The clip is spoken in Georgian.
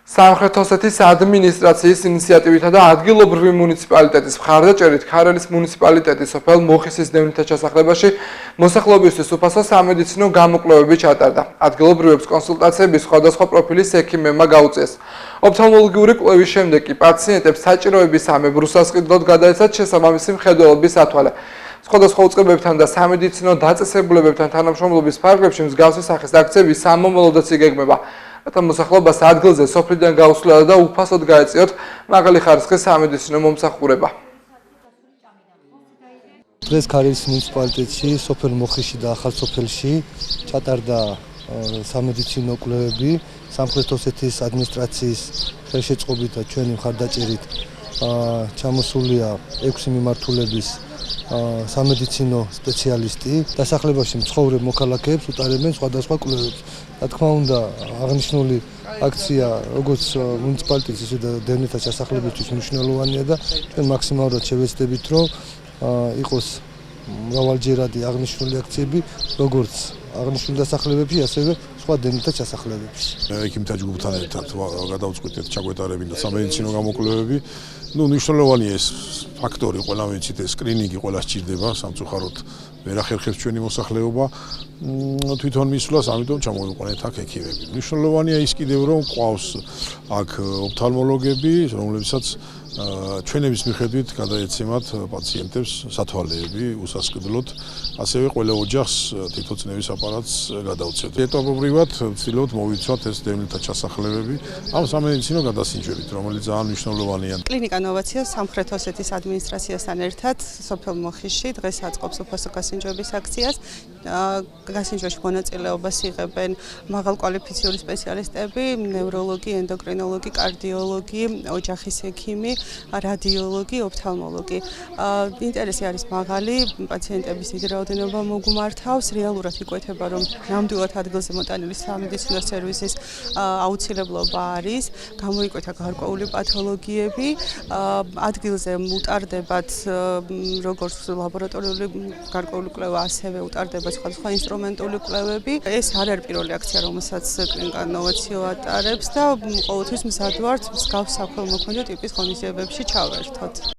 სამხრეთ ოსეთის ადმინისტრაციის ინიციატივითა და ადგილობრივი მუნიციპალიტეტის მხარდაჭერით ქარელის მუნიციპალიტეტის სოფელ მოხისის დევნილთა ჩასახლებაში მოსახლეობისთვის უფასო სამედიცინო გამოკვლევები ჩატარდა. ადგილობრივებს კონსულტაციების სხვადასხვა პროფილის ექიმებმა გაუწიეს. ოფთალმოლოგიური კვლევის შემდეგ კი პაციენტებს საჭიროების ამებ რუსასყიდლოდ გადაეცათ შესაბამისი მხედველობის ათვალე. სხვადასხვა უწყებებთან და სამედიცინო დაწესებულებებთან თანამშრომლობის ფარგლებში მსგავსი სახის აქციები სამომავლოდაც იგეგმება. მოსახლეობას ადგილზე სოფლიდან გაუსვლა და უფასოდ გაეწიოთ მაღალი ხარისხის სამედიცინო მომსახურება. დღეს ქარელის მუნიციპალიტეტში, სოფელ მოხისში და ახალ სოფელში ჩატარდა სამედიცინო კვლევები სამხრეთ ოსეთის ადმინისტრაციის ხელშეწყობით და ჩვენი მხარდაჭერით ჩამოსულია 6 მიმართულების სამედიცინო სპეციალისტი. დასახლებაში მცხოვრებ მოქალაქეებს უტარებენ სხვადასხვა კვლევებს. რა თქმა უნდა, აღნიშნული აქცია როგორც მუნიციპალიტეტის ისე და დევნილთა ჩასახლებისთვის მნიშვნელოვანია და ჩვენ მაქსიმალურად შევეცდებით, რომ იყოს მრავალჯერადი აღნიშნული აქციები, როგორც აღნიშნულ დასახლებებში, ასევე სხვა დევნილთა ჩასახლებებში. ექიმთა ჯგუფთან ერთად გადავწყვიტეთ ჩაგვეტარებინა სამედიცინო გამოკვლევები. მნიშვნელოვანია ეს ფაქტორი, ყველა ვიცით, ეს სკრინინგი ყველა სჭირდება, სამწუხაროდ ვერ ახერხებს ჩვენი მოსახლეობა თვითონ მისვლას, ამიტომ ჩამოვიყვანეთ აქ ექიმები. მნიშვნელოვანია ის კიდევ, რომ ყავს აქ ოფთალმოლოგები, რომლებსაც ჩვენების მიხედვით გადაეცემათ პაციენტებს სათვალეები უსასყიდლოდ, ასევე ყველა ოჯახს თვითოცნების აპარატს გადავცემთ. ეტაპობრივად ვცდილობთ მოვიცვათ ეს დევნილთა ჩასახლებები ამ სამედიცინო გადასინჯებით, რომელიც ძალიან მნიშვნელოვანია. კლინიკა ნოვაცია სამხრეთ ოსეთის ადმინისტრაციასთან ერთად სოფელ მოხისში დღეს აწყობს უფასო გასინჯვების აქციას. გასინჯვაში მონაწილეობას იღებენ მაღალკვალიფიციური სპეციალისტები, ნევროლოგი, ენდოკრინოლოგი, კარდიოლოგი, ოჯახის ექიმი, რადიოლოგი, ოფთალმოლოგი. ინტერესი არის მაღალი, პაციენტების დიდი რაოდენობა მოგუმართავს, რეალურად იკვეთება, რომ ნამდვილად ადგილზე მოტანილი სამედიცინო სერვისის აუცილებლობა არის, გამოიკვეთა გარკვეული პათოლოგიები, ადგილზე უტარდებათ როგორც ლაბორატორიული გარკვეული კვლევა, ასევე უტარდება სხვადასხვა ინსტრუმენტული კვლევები. ეს არ არის პირველი აქცია, რომელსაც კლინიკა ნოვაციო ატარებს და ყოველთვის მზად ვართ მსგავს საქველმოქმედო ტიპის ღონისძიებებში ჩავერთოთ.